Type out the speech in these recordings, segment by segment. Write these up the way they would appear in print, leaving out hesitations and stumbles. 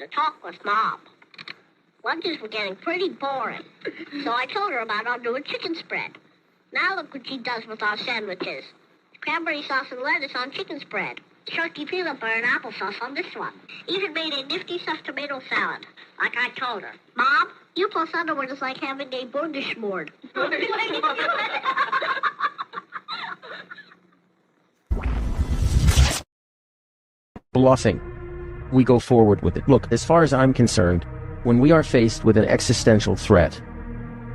to talk with Mom. Lunches were getting pretty boring, so I told her about our new chicken spread. Now look what she does with our sandwiches. Cranberry sauce and lettuce on chicken spread. Turkey peanut butter and applesauce on this one. Even made a nifty stuffed tomato salad, like I told her. Mom, you plus underwear is like having a burgerschmord. Bluffing. We go forward with it. Look, as far as I'm concerned, when we are faced with an existential threat,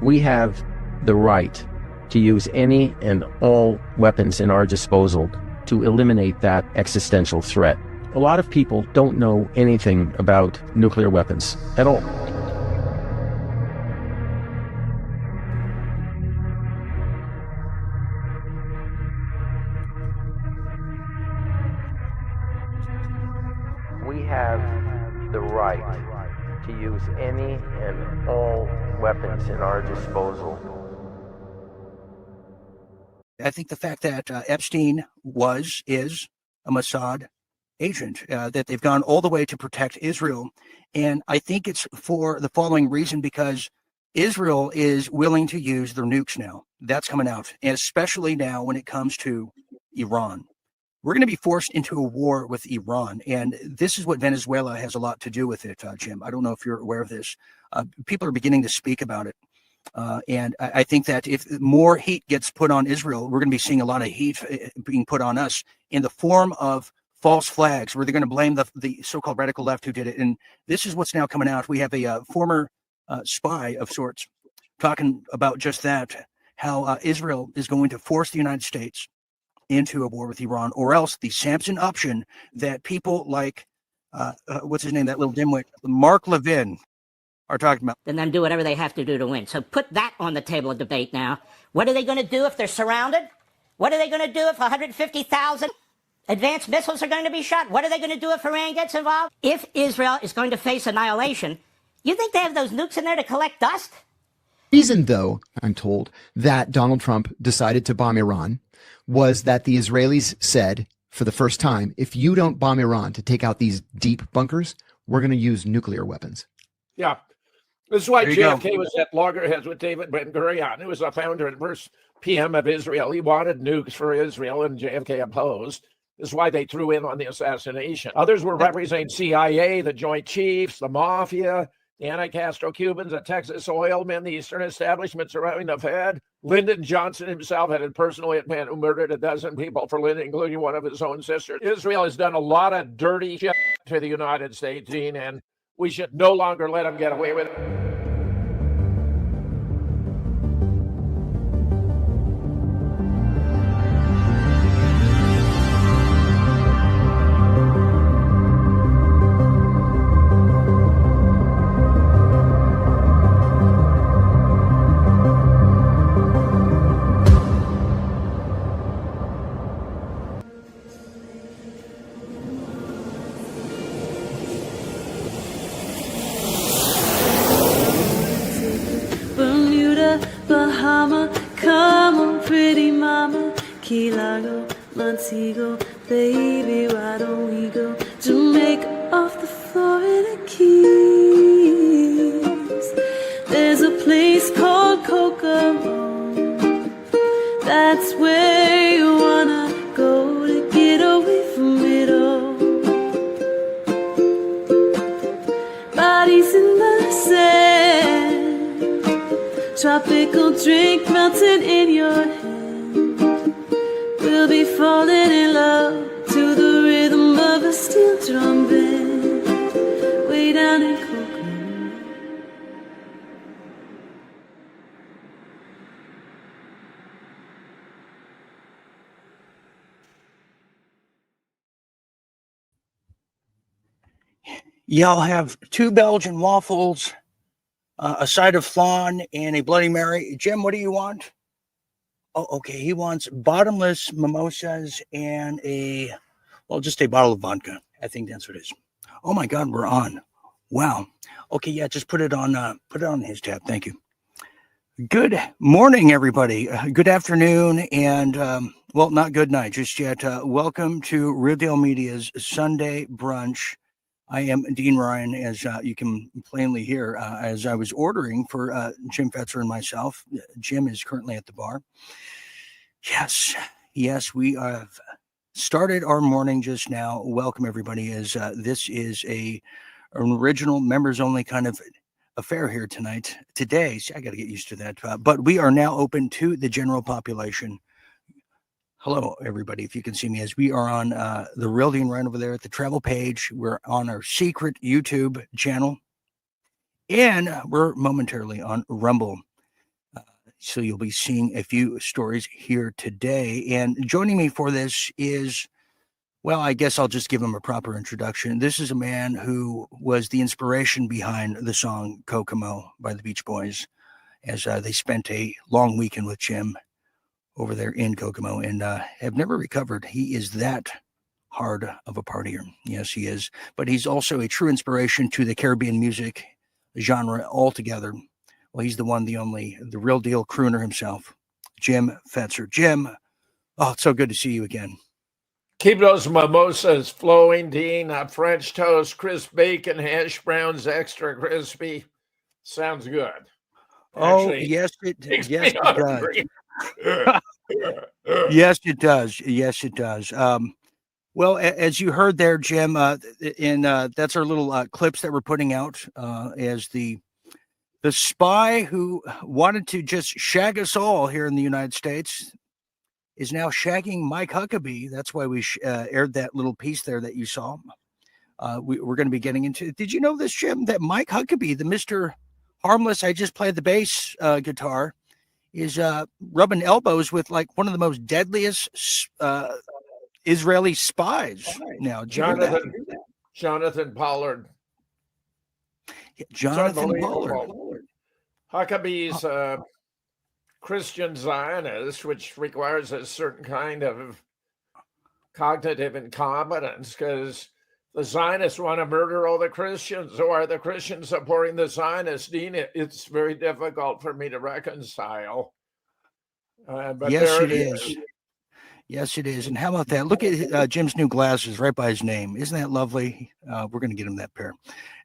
we have the right to use any and all weapons in our disposal to eliminate that existential threat. A lot of people don't know anything about nuclear weapons at all. We have the right to use any and all weapons in our disposal. I think the fact that Epstein is a Mossad agent, that they've gone all the way to protect Israel. And I think it's for the following reason, because Israel is willing to use their nukes now. That's coming out, and especially now when it comes to Iran. We're going to be forced into a war with Iran, and this is what Venezuela has a lot to do with it, Jim. I don't know if you're aware of this. People are beginning to speak about it. And I think that if more heat gets put on Israel, we're going to be seeing a lot of heat being put on us in the form of false flags, where they're going to blame the so-called radical left who did it. And this is what's now coming out. We have a former spy of sorts talking about just that, how Israel is going to force the United States into a war with Iran, or else the Samson option that people like, what's his name, that little dimwit, Mark Levin, are talking about. And then do whatever they have to do to win. So put that on the table of debate now. What are they going to do if they're surrounded? What are they going to do if 150,000 advanced missiles are going to be shot? What are they going to do if Iran gets involved? If Israel is going to face annihilation, you think they have those nukes in there to collect dust? Reason, though, I'm told, that Donald Trump decided to bomb Iran was that the Israelis said, for the first time, if you don't bomb Iran to take out these deep bunkers, we're going to use nuclear weapons. Yeah. This is why JFK was at loggerheads with David Ben-Gurion, who was the founder and first PM of Israel. He wanted nukes for Israel, and JFK opposed. This is why they threw in on the assassination. Others were representing CIA, the Joint Chiefs, the Mafia, the anti-Castro Cubans, the Texas oil men, the Eastern establishment surrounding the Fed. Lyndon Johnson himself had a personal hitman who murdered a dozen people for Lyndon, including one of his own sisters. Israel has done a lot of dirty shit to the United States, Dean, and we should no longer let them get away with it. Key Largo, Montego, baby, why don't we go Jamaica off the Florida Keys? There's a place called Kokomo, that's where you wanna go to get away from it all. Bodies in the sand, tropical drink melting in your hand. We'll be falling in love to the rhythm of a steel drum band, way down in Kokomo. Yeah, I'll have 2 Belgian waffles, a side of flan, and a Bloody Mary. Jim, what do you want? Oh, okay. He wants bottomless mimosas and just a bottle of vodka. I think that's what it is. Oh my God, we're on. Wow. Okay, yeah, just put it on his tab. Thank you. Good morning, everybody. Good afternoon, and not good night just yet. Welcome to Real Deal Media's Sunday brunch. I am Dean Ryan, as you can plainly hear, as I was ordering for Jim Fetzer and myself. Jim is currently at the bar. Yes, we have started our morning just now. Welcome, everybody, as this is an original members-only kind of affair here tonight. Today, see, I got to get used to that, but we are now open to the general population. Hello, everybody. If you can see me, as we are on the Real Dean Ryan over there at the travel page. We're on our secret YouTube channel, and we're momentarily on Rumble. So you'll be seeing a few stories here today. And joining me for this is, well, I guess I'll just give him a proper introduction. This is a man who was the inspiration behind the song Kokomo by the Beach Boys, as they spent a long weekend with Jim over there in Kokomo and have never recovered. He is that hard of a partier. Yes, he is. But he's also a true inspiration to the Caribbean music genre altogether. Well, he's the one, the only, the real deal crooner himself, Jim Fetzer. Jim, oh, it's so good to see you again. Keep those mimosas flowing, Dean. French toast, crisp bacon, hash browns, extra crispy. Sounds good. Actually, yes, it does. Yes, it does. Yes, it does. Well, as you heard there, Jim, and that's our little clips that we're putting out as the spy who wanted to just shag us all here in the United States is now shagging Mike Huckabee. That's why we aired that little piece there that you saw. We're going to be getting into. Did you know this, Jim, that Mike Huckabee, the Mr. Harmless, I just played the bass guitar, is rubbing elbows with like one of the most deadliest Israeli spies now. Jonathan Pollard. Yeah, Jonathan Pollard. Huckabee's a Christian Zionist, which requires a certain kind of cognitive incompetence, because the Zionists want to murder all the Christians. So are the Christians supporting the Zionists? Dean, it's very difficult for me to reconcile. But yes, it is. Yes, it is. And how about that? Look at Jim's new glasses right by his name. Isn't that lovely? We're going to get him that pair.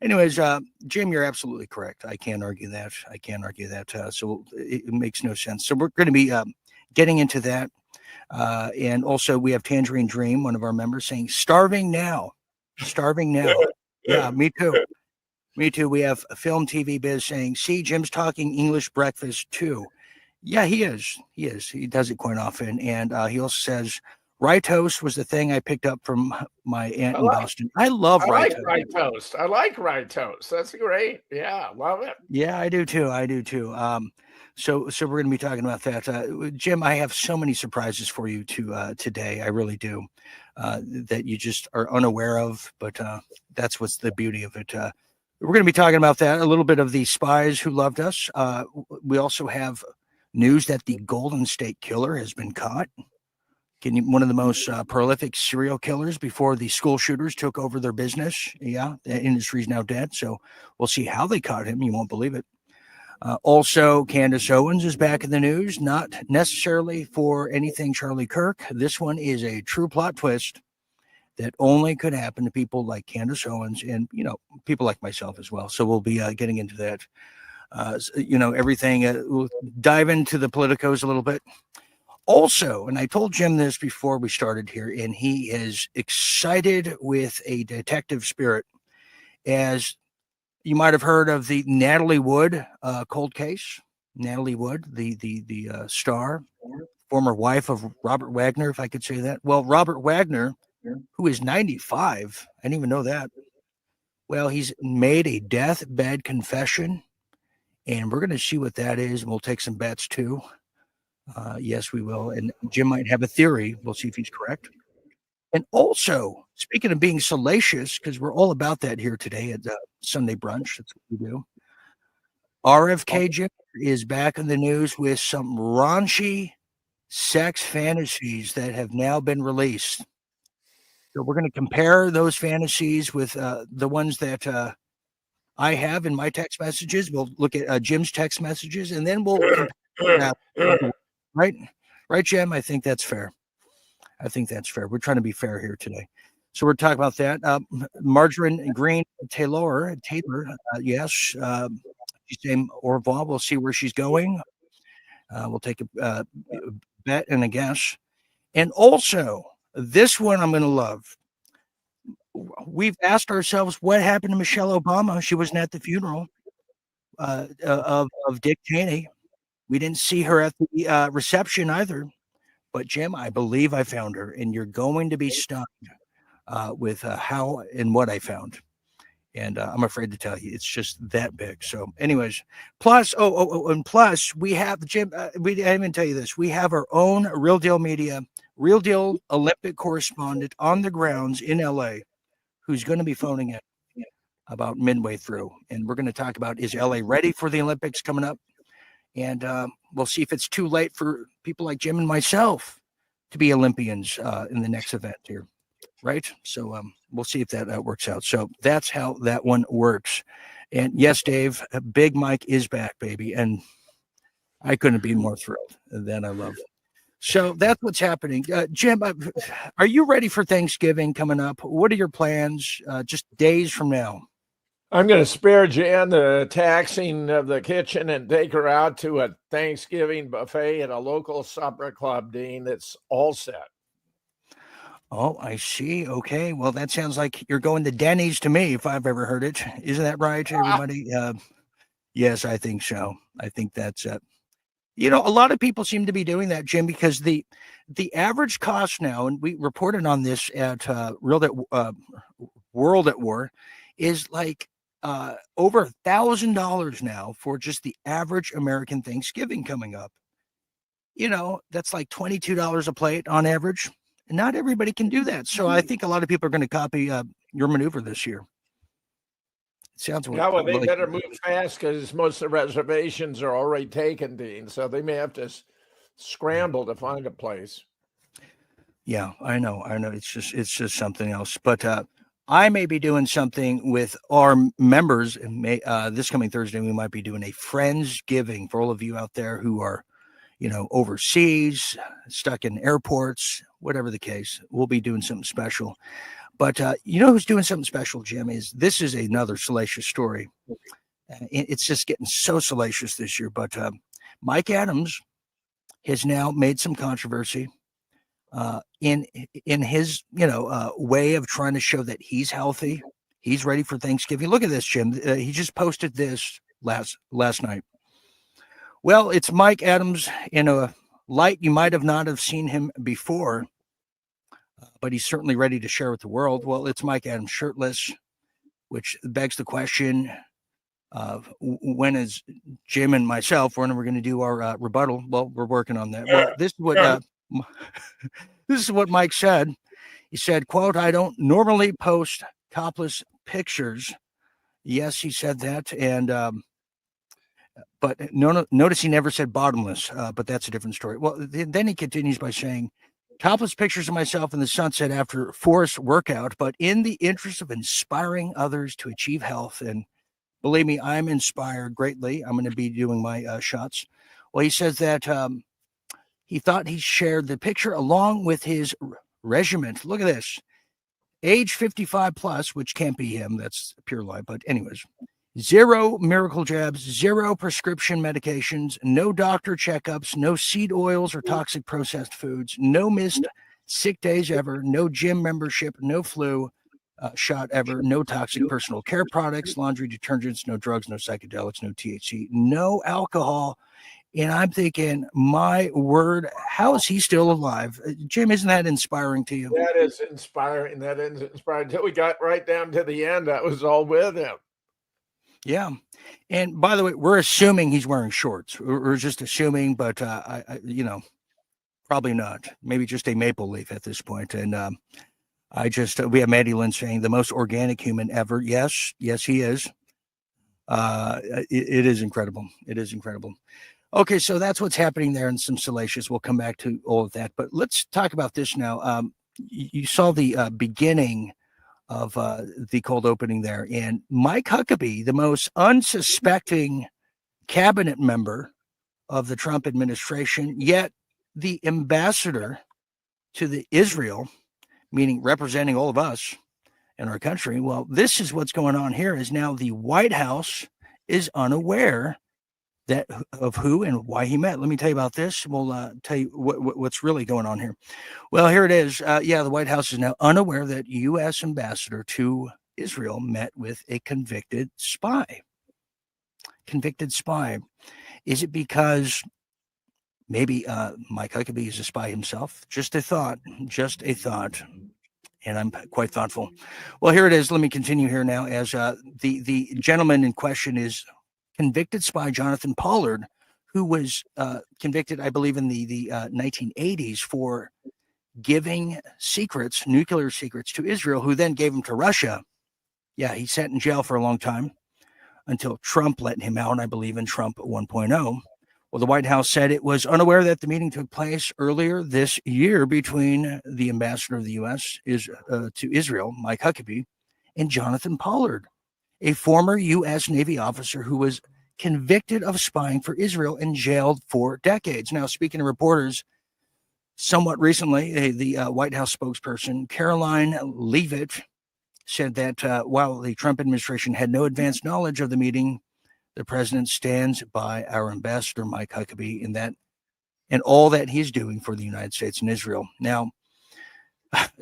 Anyways, Jim, you're absolutely correct. I can't argue that. So it makes no sense. So we're going to be getting into that. And also we have Tangerine Dream, one of our members, saying, starving now. Yeah, me too. We have Film TV Biz saying, see, Jim's talking English breakfast too. Yeah, he is. He does it quite often. And he also says, rye toast was the thing I picked up from my aunt in Boston. I love rye toast. I like rye toast. That's great. Yeah, love it. Yeah, I do too. So we're going to be talking about that. Jim, I have so many surprises for you today. I really do. That you just are unaware of, but that's what's the beauty of it. We're going to be talking about that, a little bit of the spies who loved us. We also have news that the Golden State Killer has been caught. One of the most prolific serial killers before the school shooters took over their business. Yeah, the industry's now dead, so we'll see how they caught him. You won't believe it. Also, Candace Owens is back in the news, not necessarily for anything Charlie Kirk. This one is a true plot twist that only could happen to people like Candace Owens and, people like myself as well. So we'll be getting into that. Everything. We'll dive into the politicos a little bit. Also, and I told Jim this before we started here, and he is excited with a detective spirit, as you might have heard of the Natalie Wood cold case. Natalie Wood, the star, former wife of Robert Wagner, if I could say that. Well, Robert Wagner, who is 95, I didn't even know that. Well, he's made a deathbed confession, and we're going to see what that is, and we'll take some bets too. Yes, we will. And Jim might have a theory. We'll see if he's correct. And also, speaking of being salacious, because we're all about that here today at Sunday Brunch. That's what we do. RFK Jr. is back in the news with some raunchy sex fantasies that have now been released. So we're going to compare those fantasies with the ones that I have in my text messages. We'll look at Jim's text messages, and then we'll right, Jim? I think that's fair. We're trying to be fair here today. So we're talking about that. Margarine Green Taylor, yes. She's saying au revoir. We'll see where she's going. We'll take a bet and a guess. And also, this one I'm going to love. We've asked ourselves what happened to Michelle Obama. She wasn't at the funeral of Dick Cheney. We didn't see her at the reception either. But Jim, I believe I found her, and you're going to be stunned with how and what I found. And I'm afraid to tell you, it's just that big. So, anyways, plus, and plus, we have Jim. We didn't even tell you this. We have our own Real Deal Media, Real Deal Olympic correspondent on the grounds in LA, who's going to be phoning in about midway through, and we're going to talk about, is LA ready for the Olympics coming up? And we'll see if it's too late for people like Jim and myself to be Olympians in the next event here. Right. So we'll see if that works out. So that's how that one works. And yes, Dave, Big Mike is back, baby. And I couldn't be more thrilled than I love. So that's what's happening. Jim, are you ready for Thanksgiving coming up? What are your plans just days from now? I'm going to spare Jan the taxing of the kitchen and take her out to a Thanksgiving buffet at a local supper club, Dean. It's all set. Oh, I see. Okay. Well, that sounds like you're going to Denny's to me, if I've ever heard it. Isn't that right, everybody? Yes, I think so. I think that's it. A lot of people seem to be doing that, Jim, because the average cost now, and we reported on this at World at War, is like over $1,000 now for just the average American Thanksgiving coming up. That's like $22 a plate on average. And not everybody can do that. So I think a lot of people are going to copy your maneuver this year. It sounds well, they better move fast because most of the reservations are already taken, Dean. So they may have to scramble to find a place. Yeah, I know. It's just something else. But I may be doing something with our members. This coming Thursday, we might be doing a Friendsgiving for all of you out there who are, overseas, stuck in airports, whatever the case. We'll be doing something special. But who's doing something special, Jim? This is another salacious story. It's just getting so salacious this year. But Mike Adams has now made some controversy in his way of trying to show that he's healthy, he's ready for Thanksgiving. Look at this, Jim. He just posted this last night. Well, it's Mike Adams in a light you might have not have seen him before, but he's certainly ready to share with the world. Well, it's Mike Adams shirtless, which begs the question of when is Jim and myself, when are we going to do our rebuttal? Well, we're working on that. Well, this is what Mike said. He said, quote, "I don't normally post topless pictures." Yes, he said that. And but notice he never said bottomless, but that's a different story. Well, then he continues by saying, "Topless pictures of myself in the sunset after forced workout, but in the interest of inspiring others to achieve health." And believe me, I'm inspired greatly. I'm going to be doing my shots. Well, he says that he thought he shared the picture along with his regiment. Look at this. Age 55 plus, which can't be him. That's a pure lie. But anyways, 0 miracle jabs, 0 prescription medications, no doctor checkups, no seed oils or toxic processed foods, no missed sick days ever, no gym membership, no flu shot ever, no toxic personal care products, laundry detergents, no drugs, no psychedelics, no THC, no alcohol. And I'm thinking, my word, how is he still alive? Jim, isn't that inspiring to you? That is inspiring. That is inspiring. Until we got right down to the end, that was all with him. Yeah. And by the way, we're assuming he's wearing shorts. We're just assuming, but, probably not. Maybe just a maple leaf at this point. And we have Maddie Lynn saying the most organic human ever. Yes, he is. It is incredible. It is incredible. Okay, so that's what's happening there in some salacious. We'll come back to all of that. But let's talk about this now. You saw the beginning of the cold opening there. And Mike Huckabee, the most unsuspecting cabinet member of the Trump administration, yet the ambassador to Israel, meaning representing all of us in our country. Well, this is what's going on here is now the White House is unaware that of who and why he met. Let me tell you about this. We'll tell you what's really going on here. Well, here it is. The White House is now unaware that U.S. ambassador to Israel met with a convicted spy. Convicted spy. Is it because maybe Mike Huckabee is a spy himself? Just a thought. Just a thought. And I'm quite thoughtful. Well, here it is. Let me continue here now as the gentleman in question is convicted spy Jonathan Pollard, who was convicted, I believe, in the 1980s for giving secrets, nuclear secrets, to Israel, who then gave them to Russia. Yeah, he sat in jail for a long time until Trump let him out, I believe, in Trump 1.0. Well, the White House said it was unaware that the meeting took place earlier this year between the ambassador of the U.S. to Israel, Mike Huckabee, and Jonathan Pollard, a former U.S. Navy officer who was convicted of spying for Israel and jailed for decades. Now, speaking to reporters, somewhat recently, the White House spokesperson, Caroline Leavitt, said that while the Trump administration had no advanced knowledge of the meeting, the president stands by our ambassador, Mike Huckabee, in that and all that he's doing for the United States and Israel. Now,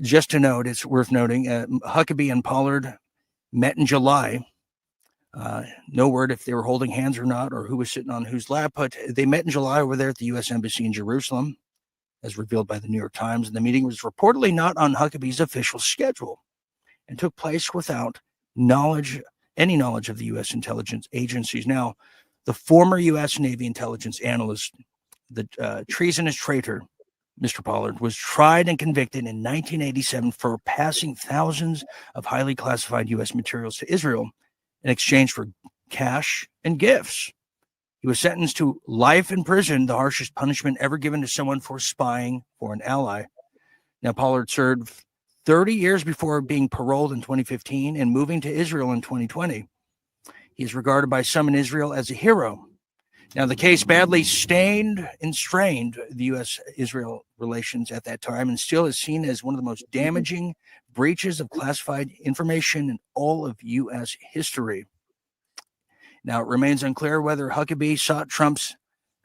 just to note, it's worth noting, Huckabee and Pollard met in July. No word if they were holding hands or not, or who was sitting on whose lap, but they met in July over there at the U.S. Embassy in Jerusalem, as revealed by the New York Times. And the meeting was reportedly not on Huckabee's official schedule and took place without any knowledge of the U.S. intelligence agencies. Now, the former U.S. Navy intelligence analyst, the treasonous traitor, Mr. Pollard, was tried and convicted in 1987 for passing thousands of highly classified U.S. materials to Israel in exchange for cash and gifts. He was sentenced to life in prison, the harshest punishment ever given to someone for spying for an ally. Now, Pollard served 30 years before being paroled in 2015 and moving to Israel in 2020. He is regarded by some in Israel as a hero. Now, the case badly stained and strained the U.S.-Israel relations at that time and still is seen as one of the most damaging breaches of classified information in all of U.S. history. Now, it remains unclear whether Huckabee sought Trump's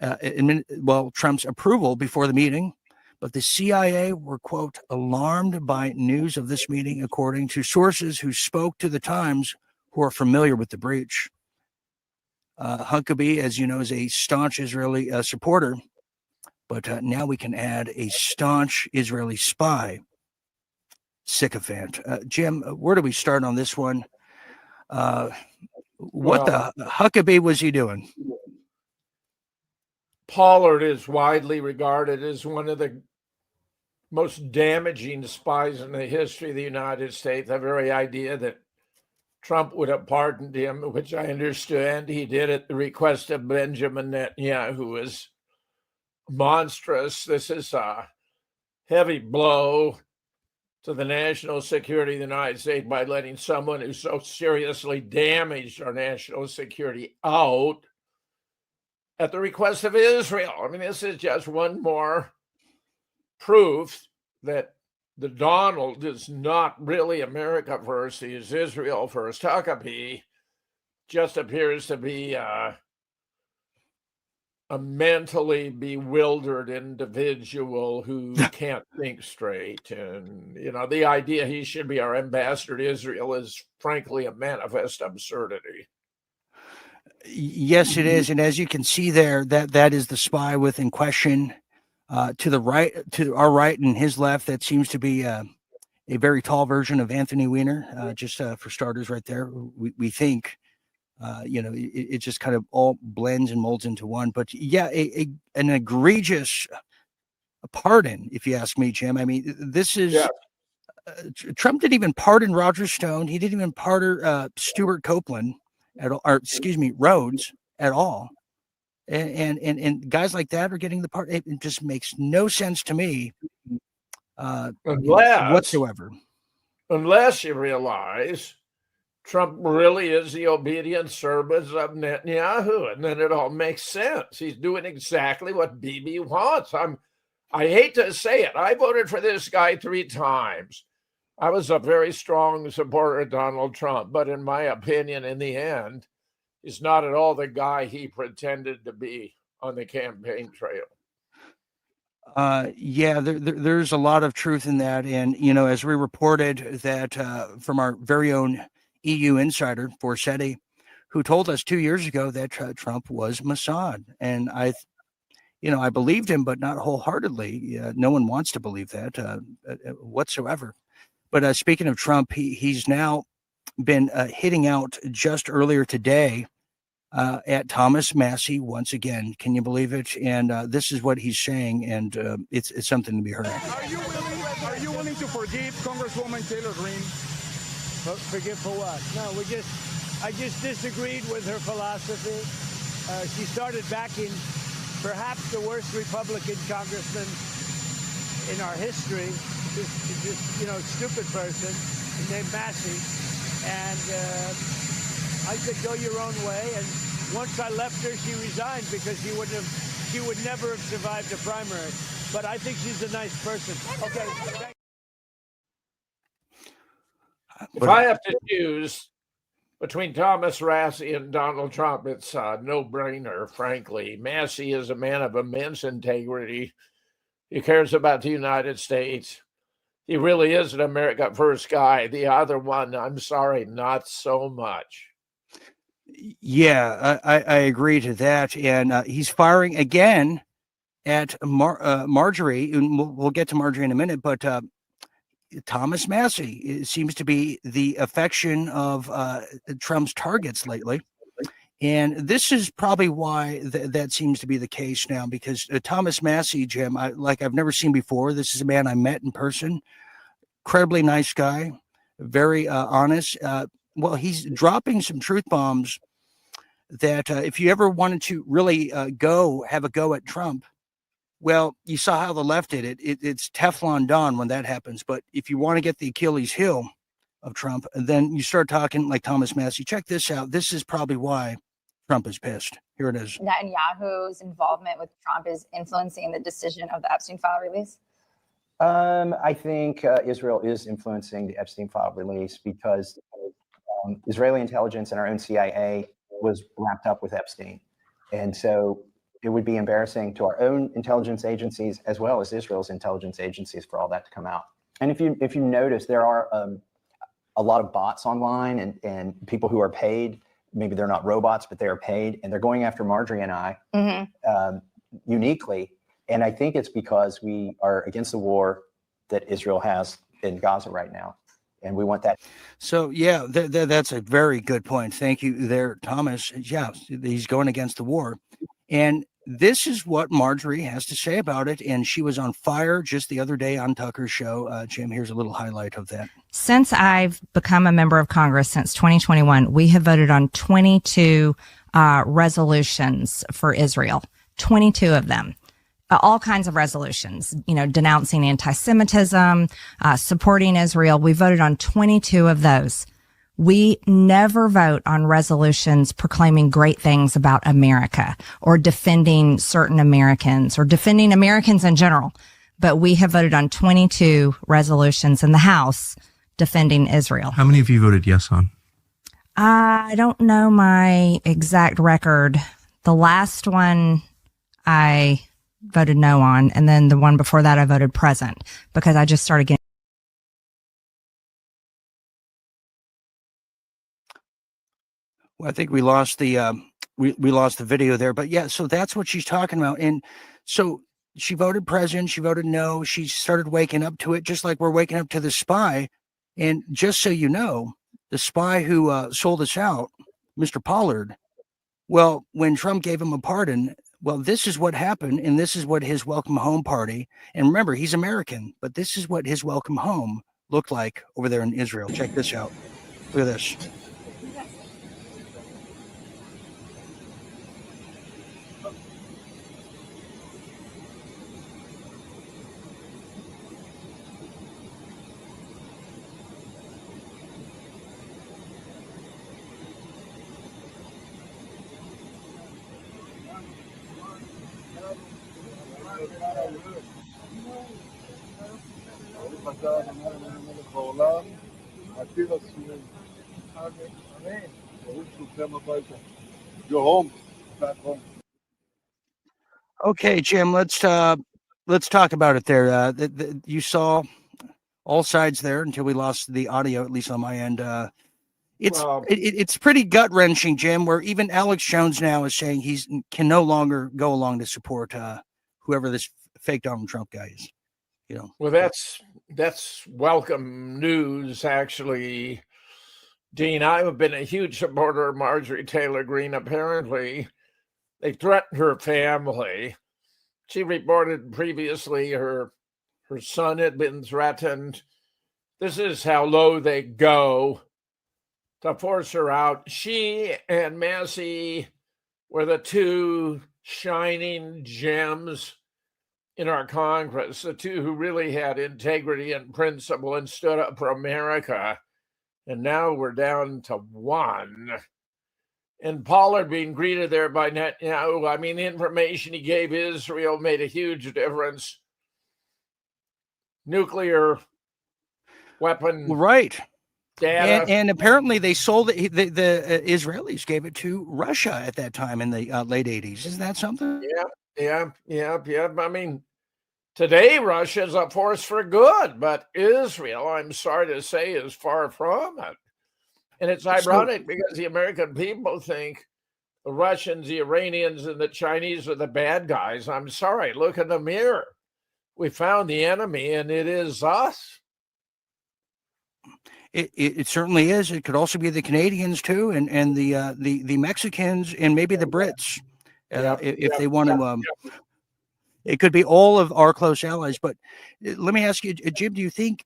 approval before the meeting, but the CIA were, quote, alarmed by news of this meeting, according to sources who spoke to the Times who are familiar with the breach. Huckabee, as you know, is a staunch Israeli supporter, but now we can add a staunch Israeli spy, sycophant. Jim, where do we start on this one? What the Huckabee was he doing? Pollard is widely regarded as one of the most damaging spies in the history of the United States. The very idea that Trump would have pardoned him, which I understand he did at the request of Benjamin Netanyahu, who is monstrous. This is a heavy blow to the national security of the United States by letting someone who so seriously damaged our national security out at the request of Israel. I mean, this is just one more proof that the Donald is not really America first. He is Israel first. Huckabee just appears to be a mentally bewildered individual who can't think straight. And, you know, the idea he should be our ambassador to Israel is frankly a manifest absurdity. Yes, it is. And as you can see there, that is the spy within question. To the right, to our right and his left, that seems to be a very tall version of Anthony Weiner, just for starters right there. We think, it just kind of all blends and molds into one. But yeah, an egregious pardon, if you ask me, Jim. I mean, this is Trump didn't even pardon Roger Stone. He didn't even pardon Stuart Copeland Rhodes at all. And guys like that are getting the part. It just makes no sense to me whatsoever. Unless you realize Trump really is the obedient servant of Netanyahu, and then it all makes sense. He's doing exactly what Bibi wants. I hate to say it. I voted for this guy 3 times. I was a very strong supporter of Donald Trump, but in my opinion, in the end, he's not at all the guy he pretended to be on the campaign trail. Yeah, there's a lot of truth in that. And, as we reported that from our very own EU insider, Forsetti, who told us 2 years ago that Trump was Mossad. And I believed him, but not wholeheartedly. No one wants to believe that whatsoever. But speaking of Trump, he's now been hitting out just earlier today at Thomas Massie once again. Can you believe it? And this is what he's saying, and it's something to be heard. Are you willing to forgive Congresswoman Taylor Greene? Forgive for what? No, I just disagreed with her philosophy. She started backing perhaps the worst Republican congressman in our history, just stupid person named Massey. And I said, go your own way. And once I left her, she resigned because she would never have survived a primary. But I think she's a nice person. Okay. If I have to choose between Thomas Massie and Donald Trump, it's a no-brainer, frankly. Massie is a man of immense integrity. He cares about the United States. He really is an America First guy. The other one, I'm sorry, not so much. Yeah, I agree to that. And he's firing again at Marjorie, and we'll get to Marjorie in a minute, but Thomas Massie seems to be the affection of Trump's targets lately. And this is probably why that seems to be the case now, because Thomas Massie, Jim, I've never seen before. This is a man I met in person. Incredibly nice guy, very honest. Well, he's dropping some truth bombs that if you ever wanted to really have a go at Trump, well, you saw how the left did it. It's Teflon Don when that happens. But if you want to get the Achilles heel of Trump, then you start talking like Thomas Massie. Check this out. This is probably why Trump is pissed. Here it is. Netanyahu's involvement with Trump is influencing the decision of the Epstein file release? I think Israel is influencing the Epstein file release because Israeli intelligence and our own CIA was wrapped up with Epstein. And so it would be embarrassing to our own intelligence agencies as well as Israel's intelligence agencies for all that to come out. And if you notice, there are a lot of bots online and people who are paid. Maybe they're not robots, but they are paid, and they're going after Marjorie and I uniquely. And I think it's because we are against the war that Israel has in Gaza right now. And we want that. So, yeah, that's a very good point. Thank you there, Thomas. Yeah, he's going against the war. And this is what Marjorie has to say about it. And she was on fire just the other day on Tucker's show. Jim, here's a little highlight of that. Since I've become a member of Congress since 2021, we have voted on 22 resolutions for Israel, 22 of them. All kinds of resolutions, denouncing anti-Semitism, supporting Israel. We voted on 22 of those. We never vote on resolutions proclaiming great things about America or defending certain Americans or defending Americans in general. But we have voted on 22 resolutions in the House defending Israel. How many of you voted yes on? I don't know my exact record. The last one I voted no on, and then the one before that I voted present because I just started getting. Well, I think we lost the we lost the video there, but yeah, so that's what she's talking about. And so she voted present, she voted no, she started waking up to it, just like we're waking up to the spy. And just so you know, the spy who sold us out, Mr. Pollard, well, when Trump gave him a pardon, well, this is what happened, and this is what his welcome home party, and remember, he's American, but this is what his welcome home looked like over there in Israel. Check this out. Look at this. Go home. Back home. Okay, Jim, let's talk about it there. You saw all sides there until we lost the audio, at least on my end. It's pretty gut wrenching, Jim. Where even Alex Jones now is saying he can no longer go along to support whoever this fake Donald Trump guy is. You know. Well, that's welcome news, actually, Dean. I've been a huge supporter of Marjorie Taylor Greene. Apparently, they threatened her family. She reported previously her son had been threatened. This is how low they go to force her out. She and Massey were the two shining gems in our Congress, the two who really had integrity and principle and stood up for America. And now we're down to one. And Pollard being greeted there by Netanyahu, I mean, the information he gave Israel made a huge difference. Nuclear weapon. Right. Data. And apparently they sold it. The Israelis gave it to Russia at that time in the late 80s. Isn't that something? Yeah. I mean, today Russia's a force for good, but Israel, I'm sorry to say, is far from it. And it's ironic because the American people think the Russians, the Iranians, and the Chinese are the bad guys. I'm sorry. Look in the mirror. We found the enemy, and it is us. It certainly is. It could also be the Canadians too, and the Mexicans, and maybe the Brits, if they want to. It could be all of our close allies. But let me ask you, Jim, do you think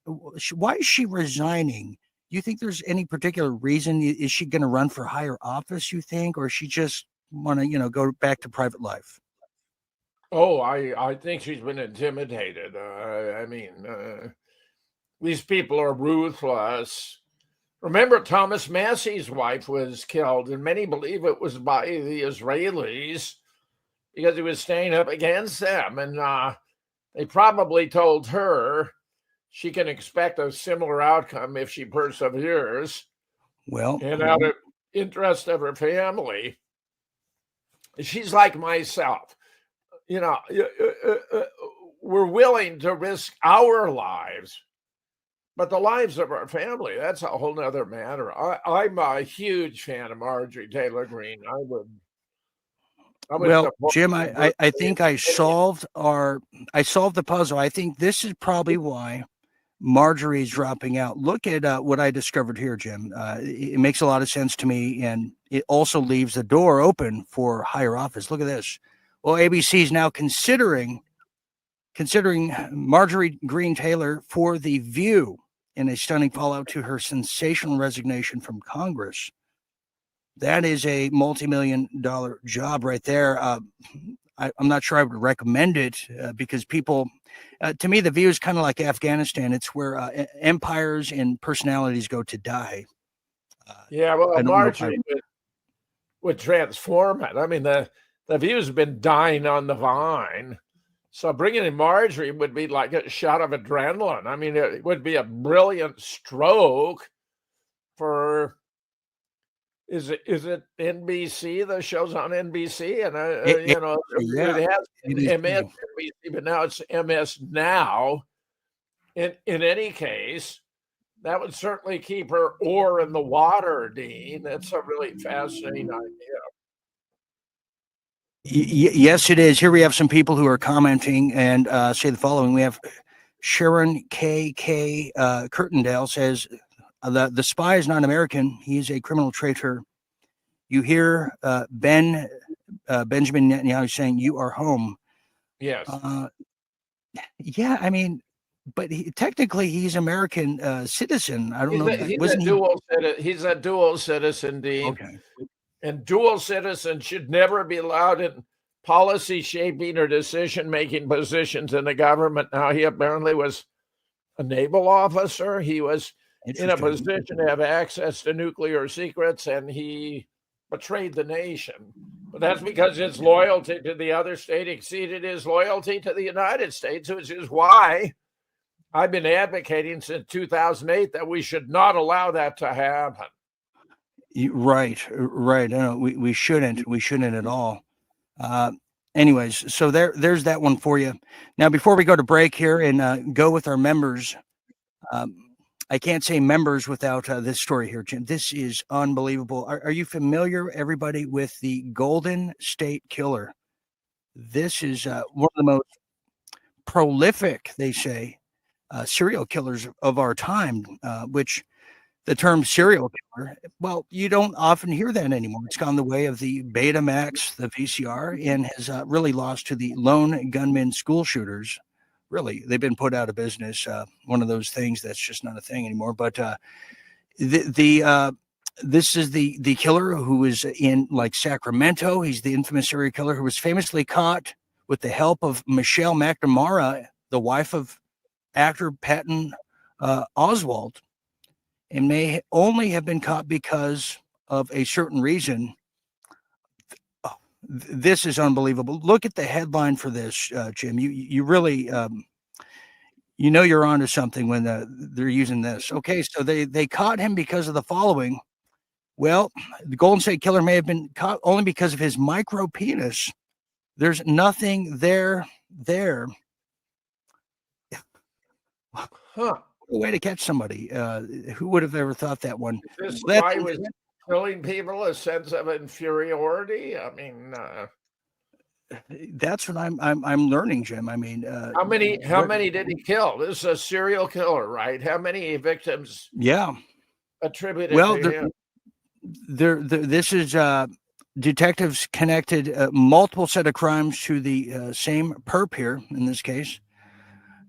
why is she resigning? Do you think there's any particular reason? Is she going to run for higher office, you think, or she just want to, go back to private life? Oh, I think she's been intimidated. These people are ruthless. Remember, Thomas Massey's wife was killed, and many believe it was by the Israelis because he was staying up against them. And they probably told her she can expect a similar outcome if she perseveres. Well, and out of interest of her family, she's like myself. We're willing to risk our lives, but the lives of our family, that's a whole nother matter. I'm a huge fan of Marjorie Taylor Greene. Well, Jim, I think I solved the puzzle. I think this is probably why Marjorie's dropping out. Look at what I discovered here, Jim. It makes a lot of sense to me, and it also leaves the door open for higher office. Look at this. Well, ABC is now considering Marjorie Greene Taylor for The View in a stunning fallout to her sensational resignation from Congress. That is a multi-million-dollar job right there. I'm not sure I would recommend it because people, to me, The View is kind of like Afghanistan. It's where empires and personalities go to die. Marjorie would transform it. I mean, the View's been dying on the vine. So bringing in Marjorie would be like a shot of adrenaline. I mean, it would be a brilliant stroke for... Is it NBC? The show's on NBC, and it has MS NBC, but now it's MS Now. In any case, that would certainly keep her oar in the water, Dean. That's a really fascinating idea. Yes, it is. Here we have some people who are commenting and say the following. We have Sharon K.K. Curtindale says, the spy is not American. He is a criminal traitor. You hear Benjamin Netanyahu saying, you are home. Yes. Yeah, I mean, but technically he's American citizen. I don't know. He's a dual citizen, Dean. Okay. And dual citizens should never be allowed in policy shaping or decision-making positions in the government. Now, he apparently was a naval officer. He was in a position to have access to nuclear secrets, and he betrayed the nation. But that's because his loyalty to the other state exceeded his loyalty to the United States, which is why I've been advocating since 2008 that we should not allow that to happen. Right. No, we shouldn't at all. Anyways, so there's that one for you. Now, before we go to break here and go with our members, I can't say members without this story here, Jim. This is unbelievable. Are you familiar, everybody, with the Golden State Killer? This is one of the most prolific, they say, serial killers of our time, which the term serial killer, well, you don't often hear that anymore. It's gone the way of the Betamax, the VCR, and has really lost to the lone gunman school shooters. Really, they've been put out of business. One of those things that's just not a thing anymore. But this is the killer who was in like Sacramento. He's the infamous serial killer who was famously caught with the help of Michelle McNamara, the wife of actor Patton Oswalt, and may only have been caught because of a certain reason. This is unbelievable. Look at the headline for this, Jim. You really, you're onto something when they're using this. Okay, so they caught him because of the following. Well, the Golden State Killer may have been caught only because of his micro penis. There's nothing there. Huh. A way to catch somebody. Who would have ever thought that one? Is this why was killing people a sense of inferiority? I mean, that's what I'm learning, Jim. I mean, how many did he kill? This is a serial killer, right? How many victims? Yeah, attributed well, to him? This is detectives connected multiple set of crimes to the same perp here. In this case,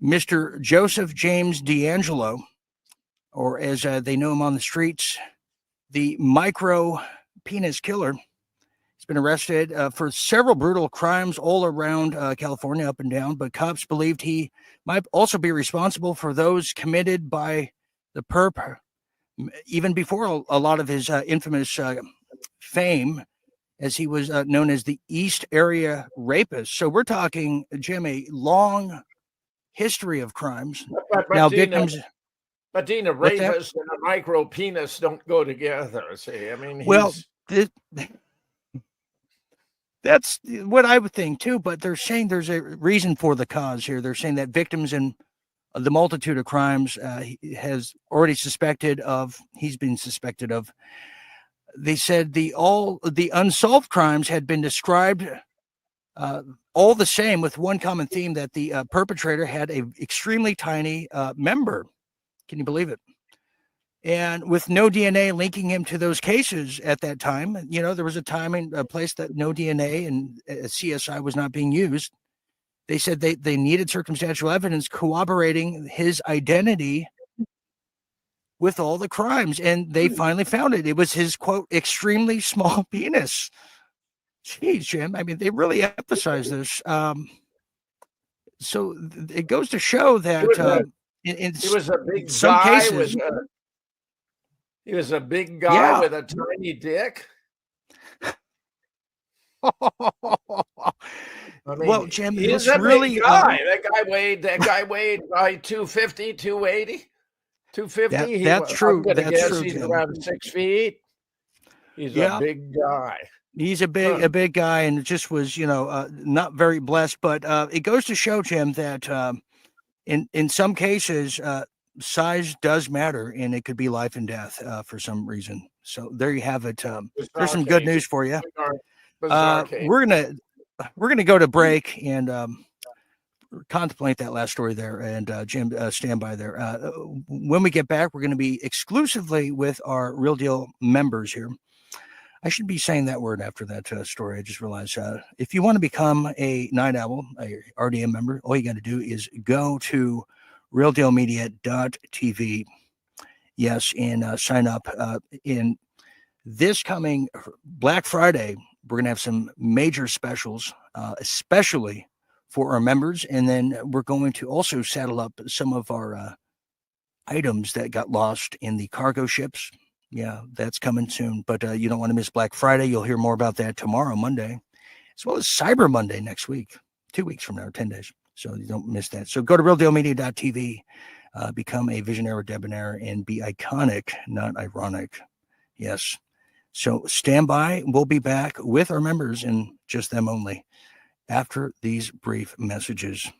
Mr. Joseph James D'Angelo, or as they know him on the streets, the micro penis killer. He's been arrested for several brutal crimes all around California, up and down, but cops believed he might also be responsible for those committed by the perp even before a lot of his infamous fame, as he was known as the East Area Rapist. So we're talking, Jim, a long history of crimes. But now, Dina, victims. But Dean, a rapist and a micro penis don't go together. See, I mean, that's what I would think too. But they're saying there's a reason for the cause here. They're saying that victims in the multitude of crimes he has already he's been suspected of. They said the unsolved crimes had been described all the same, with one common theme, that the perpetrator had a extremely tiny member. Can you believe it? And with no DNA linking him to those cases at that time, there was a time and a place that no DNA and CSI was not being used. They said they needed circumstantial evidence corroborating his identity with all the crimes, and they finally found it. It was his, quote, extremely small penis. Jeez, Jim. I mean, they really emphasize this. So it goes to show that he was a big some guy cases, he was a big guy with a tiny dick. I mean, well, Jim, he's it's a really big guy. That guy weighed like 250, 280, 250. That's true. That's true. He's Jim. around 6 feet. He's a big guy. He's a big guy, and it just was, not very blessed. But it goes to show, Jim, that in some cases, size does matter, and it could be life and death for some reason. So there you have it. There's some good news for you. We're gonna go to break and contemplate that last story there. And Jim, stand by there. When we get back, we're going to be exclusively with our Real Deal members here. I should be saying that word after that story. I just realized if you want to become a Night Owl, a RDM member, all you got to do is go to realdealmedia.tv. Yes, and sign up. In this coming Black Friday, we're going to have some major specials, especially for our members. And then we're going to also saddle up some of our items that got lost in the cargo ships. Yeah, that's coming soon. But you don't want to miss Black Friday. You'll hear more about that tomorrow, Monday, as well as Cyber Monday next week, 2 weeks from now, 10 days. So you don't miss that. So go to realdealmedia.tv become a visionary debonair and be iconic, not ironic. Yes. So stand by. We'll be back with our members and just them only after these brief messages.